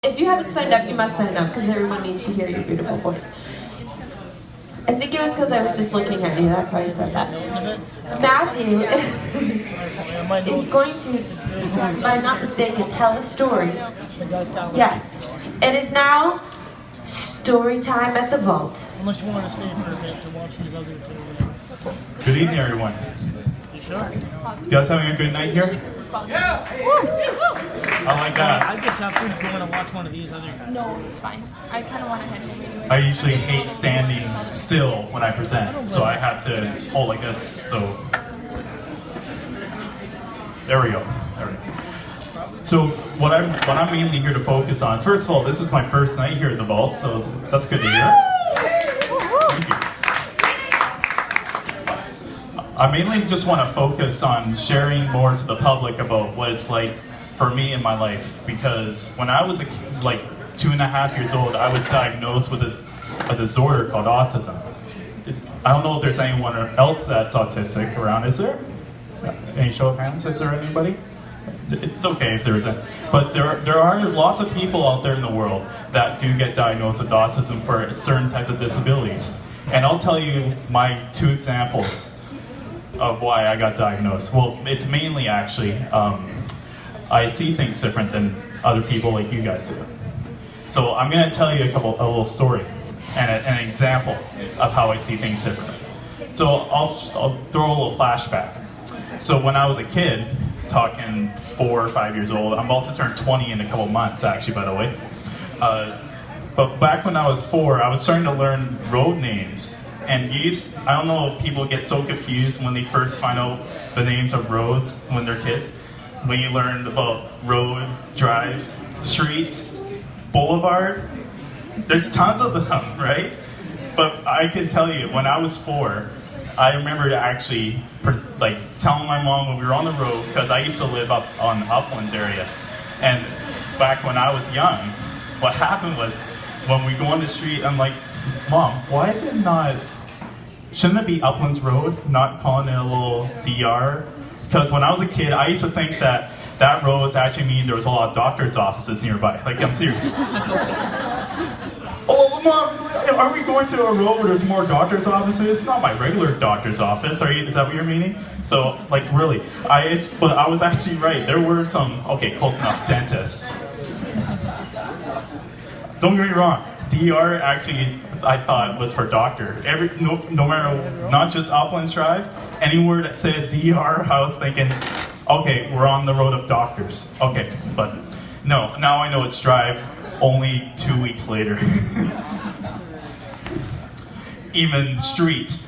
if you haven't signed up, you must sign up because everyone needs to hear your beautiful voice. I think it was because I was just looking at you, that's why I said that. Matthew is going to, if I'm not mistaken, tell a story. Yes. It is now story time at the vault. Unless you want to stay for a bit to watch these other two. Good evening, everyone. You sure? You guys having a good night here? Yeah! I like that. I'd get top food if you want to watch one of these other guys. No, it's fine. I kind of want to head home anyway. I usually hate standing still when I present, so I have to hold like this, so. There we go. There we go. So what I'm mainly here to focus on, first of all, this is my first night here at the vault, so that's good to hear. Thank you. I mainly just want to focus on sharing more to the public about what it's like for me in my life, because when I was like 2.5 years old, I was diagnosed with a disorder called autism. I don't know if there's anyone else that's autistic around, is there? Any show of hands, is there anybody? It's okay if there isn't. But there are lots of people out there in the world that do get diagnosed with autism for certain types of disabilities. And I'll tell you my 2 examples of why I got diagnosed. Well, it's mainly actually, I see things different than other people like you guys do. So I'm going to tell you a little story and an example of how I see things differently. So I'll throw a little flashback. So when I was a kid, talking 4 or 5 years old, I'm about to turn 20 in a couple months actually, by the way. But back when I was 4, I was starting to learn road names. And I don't know if people get so confused when they first find out the names of roads when they're kids. When you learn about road, drive, street, boulevard, there's tons of them, right? But I can tell you, when I was 4, I remember actually like telling my mom when we were on the road, because I used to live up on the Uplands area. And back when I was young, what happened was when we go on the street, I'm like, Mom, why is it not, shouldn't it be Uplands Road, not calling it a little DR? Because when I was a kid, I used to think that that roads actually mean there was a lot of doctor's offices nearby. Like, I'm serious. Oh, Mom, are we going to a road where there's more doctor's offices? It's not my regular doctor's office. Is that what you're meaning? So, like, really, but I was actually right. There were some, okay, close enough, dentists. Don't get me wrong. DR actually, I thought, was for doctor. No matter, not just Uplands Drive, anywhere that said DR, I was thinking, okay, we're on the road of doctors. Okay, but no, now I know it's Drive only 2 weeks later. Even street,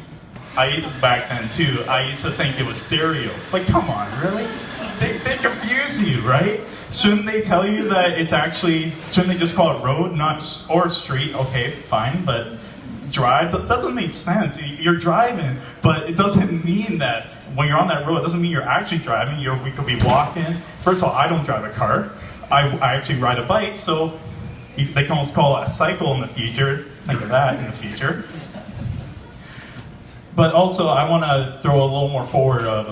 back then too, I used to think it was stereo. Like, come on, really? They confuse you, right? Shouldn't they tell you that it's actually, shouldn't they just call it road, or street? Okay, fine, but drive, that doesn't make sense. You're driving, but it doesn't mean that when you're on that road, it doesn't mean you're actually driving. We could be walking. First of all, I don't drive a car. I actually ride a bike, so they can almost call it a cycle in the future. Think of that in the future. But also, I want to throw a little more forward of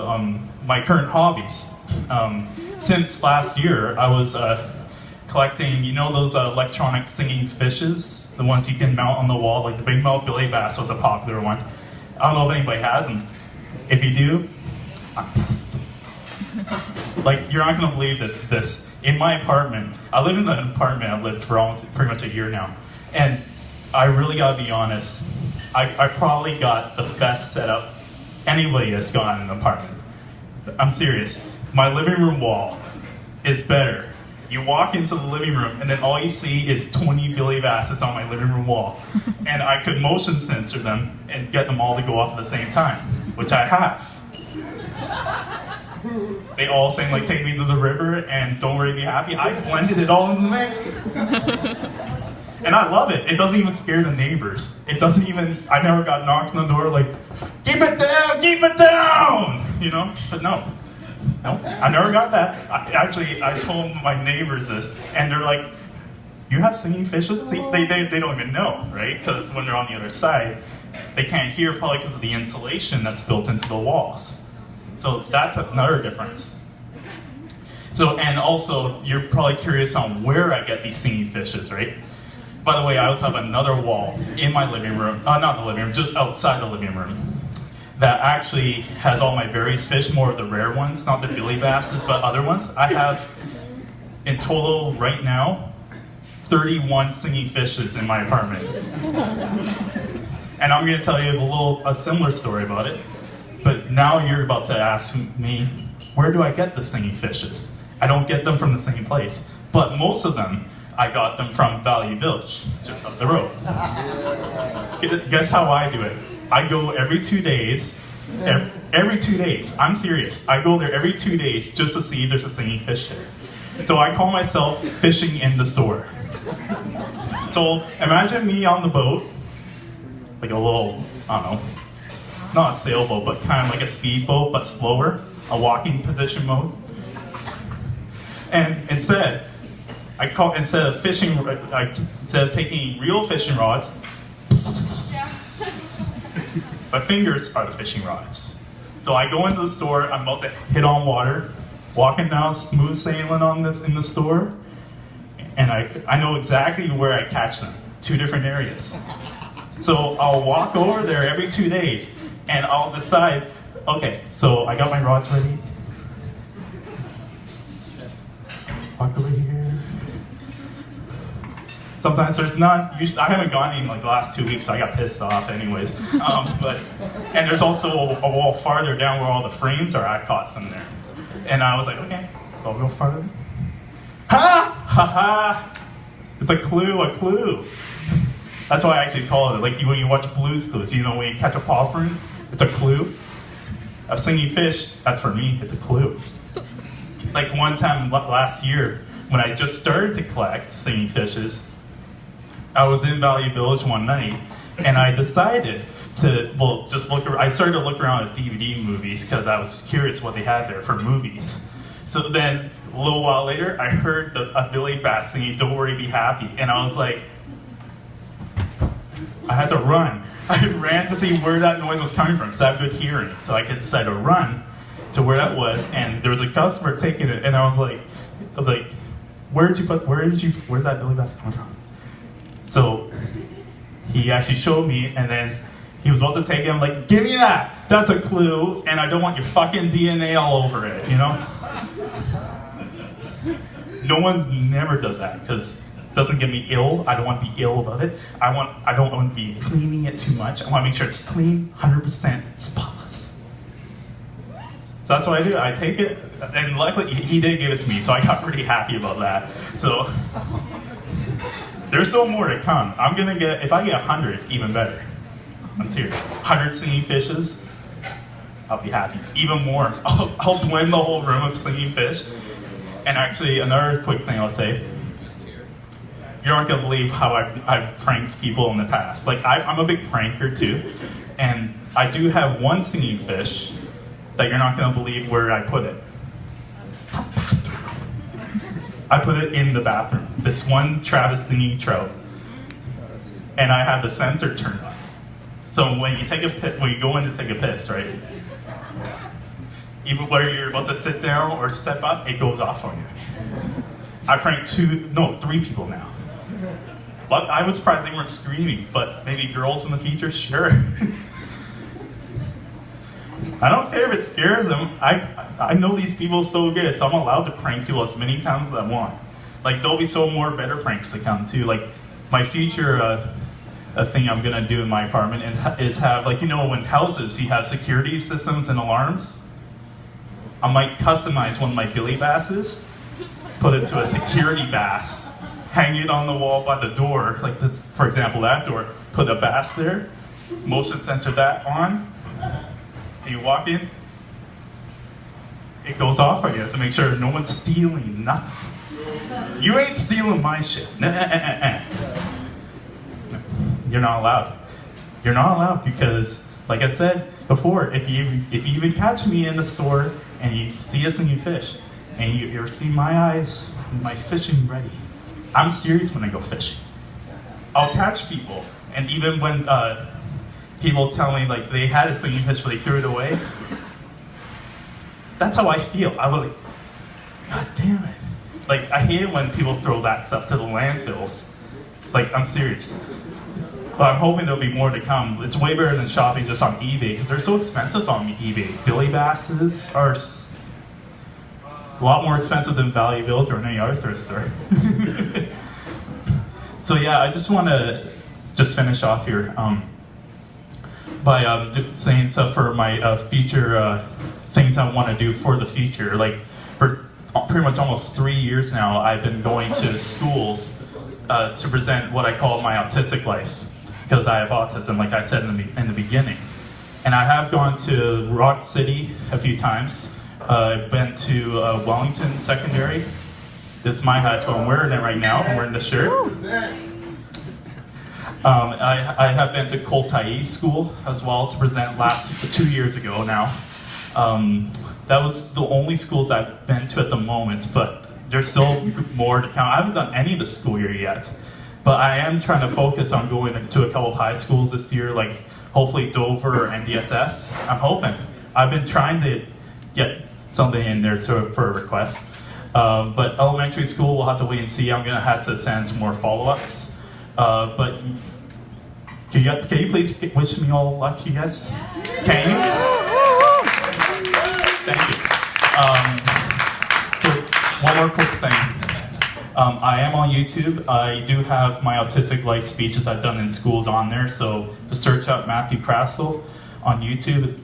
my current hobbies. Since last year, I was collecting, you know those electronic singing fishes? The ones you can mount on the wall, like the big mouth billy bass was a popular one. I don't know if anybody has them. If you do, I'm pissed. Like, you're not going to believe that this, in my apartment, I live in an apartment I've lived for almost pretty much a year now, and I really got to be honest, I probably got the best setup anybody has got in an apartment. I'm serious. My living room wall is better. You walk into the living room and then all you see is 20 billy basses on my living room wall. And I could motion sensor them and get them all to go off at the same time, which I have. They all sing like Take Me to the River and Don't Worry Be Happy. I blended it all in the mix. And I love it. It doesn't even scare the neighbors. It doesn't even, I never got knocked on the door like, keep it down, you know? But no, I never got that. I told my neighbors this, and they're like, you have singing fishes? See, they don't even know, right? Because when they're on the other side, they can't hear probably because of the insulation that's built into the walls. So that's another difference. So, and also, you're probably curious on where I get these singing fishes, right? By the way, I also have another wall in my living room, not the living room, just outside the living room, that actually has all my various fish, more of the rare ones, not the billy basses, but other ones. I have, in total, right now, 31 singing fishes in my apartment. And I'm going to tell you a similar story about it. But now you're about to ask me, where do I get the singing fishes? I don't get them from the same place. But most of them, I got them from Valley Village, just up the road. Guess how I do it? I go every 2 days. Every 2 days. I'm serious. I go there every 2 days just to see if there's a singing fish there. So I call myself fishing in the store. So imagine me on the boat, like a little, I don't know, not a sailboat, but kind of like a speedboat, but slower, a walking position mode. And instead of taking real fishing rods, my fingers are the fishing rods. So I go into the store, I'm about to hit on water, walking down smooth sailing in the store, and I know exactly where I catch them, 2 different areas. So I'll walk over there every 2 days, and I'll decide, okay, so I got my rods ready. Walk over here. Sometimes there's none. I haven't gone in like the last 2 weeks, so I got pissed off anyways. And there's also a wall farther down where all the frames are. I caught some there. And I was like, okay, so I'll go farther. Ha! Ha ha! It's a clue. That's why I actually call it, like when you watch Blue's Clues, you know, when you catch a paw print, it's a clue. A singing fish, that's for me, it's a clue. Like one time last year, when I just started to collect singing fishes, I was in Valley Village one night, and I decided to, I started to look around at DVD movies because I was curious what they had there for movies. So then, a little while later, I heard a billy bass singing, "Don't Worry, Be Happy," and I was like, I had to run. I ran to see where that noise was coming from because I have good hearing, so I could decide to run to where that was, and there was a customer taking it, and I was like, where's that billy bass coming from? So he actually showed me, and then he was about to take it. I'm like, give me that! That's a clue, and I don't want your fucking DNA all over it, you know? No one never does that, because it doesn't get me ill. I don't want to be ill about it. I don't want to be cleaning it too much. I want to make sure it's clean, 100% spotless. So that's what I do. I take it, and luckily he did give it to me, so I got pretty happy about that. So there's still more to come. I'm gonna get, if I get 100, even better. I'm serious. 100 singing fishes, I'll be happy. Even more. I'll blend the whole room of singing fish. And actually, another quick thing I'll say. You're not gonna believe how I've pranked people in the past. Like, I'm a big pranker too. And I do have one singing fish that you're not gonna believe where I put it. I put it in the bathroom. This one Travis singing trout. And I have the sensor turned on. So when you go in to take a piss, right? Even whether you're about to sit down or step up, it goes off on you. I pranked 3 people now. But I was surprised they weren't screaming, but maybe girls in the future, sure. I don't care if it scares them. I know these people so good, so I'm allowed to prank people as many times as I want. Like, there'll be so more better pranks to come too. Like, my future thing I'm gonna do in my apartment is have, like, you know, when houses you have security systems and alarms. I might customize one of my billy basses, put it to a security bass, hang it on the wall by the door, like this, for example, that door. Put a bass there, motion sensor that on. You walk in, it goes off, I guess, to make sure no one's stealing nothing. You ain't stealing my shit. You're not allowed. You're not allowed because, like I said before, if you even catch me in the store and you see a singing fish, and you ever see my eyes, my fishing ready, I'm serious when I go fishing. I'll catch people, and even when people tell me like they had a singing fish but they threw it away, that's how I feel. I was like, God damn it. Like, I hate it when people throw that stuff to the landfills. Like, I'm serious. But I'm hoping there'll be more to come. It's way better than shopping just on eBay, because they're so expensive on eBay. Billy Basses are a lot more expensive than Value Village or any other thrift store. So yeah, I just want to just finish off here by saying stuff for my future things I want to do for the future. Like, for pretty much almost 3 years now, I've been going to schools to present what I call my autistic life, because I have autism, like I said in the beginning. And I have gone to Rock City a few times. I've been to Wellington Secondary. This is my high school. I'm wearing it right now. I'm wearing the shirt. I have been to Koltai School as well to present 2 years ago now. That was the only schools I've been to at the moment, but there's still more to come. I haven't done any of the school year yet, but I am trying to focus on going to a couple of high schools this year, like hopefully Dover or NDSS. I'm hoping. I've been trying to get something in there for a request. But elementary school, we'll have to wait and see. I'm going to have to send some more follow-ups. But can you please wish me all luck, you guys? Can you? Thank you. So one more quick thing. I am on YouTube. I do have my autistic life speeches I've done in schools on there. So just search up Matthew Krastel on YouTube.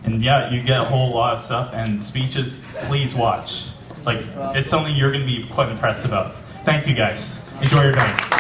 And yeah, you get a whole lot of stuff and speeches. Please watch. Like, it's something you're going to be quite impressed about. Thank you guys. Enjoy your day.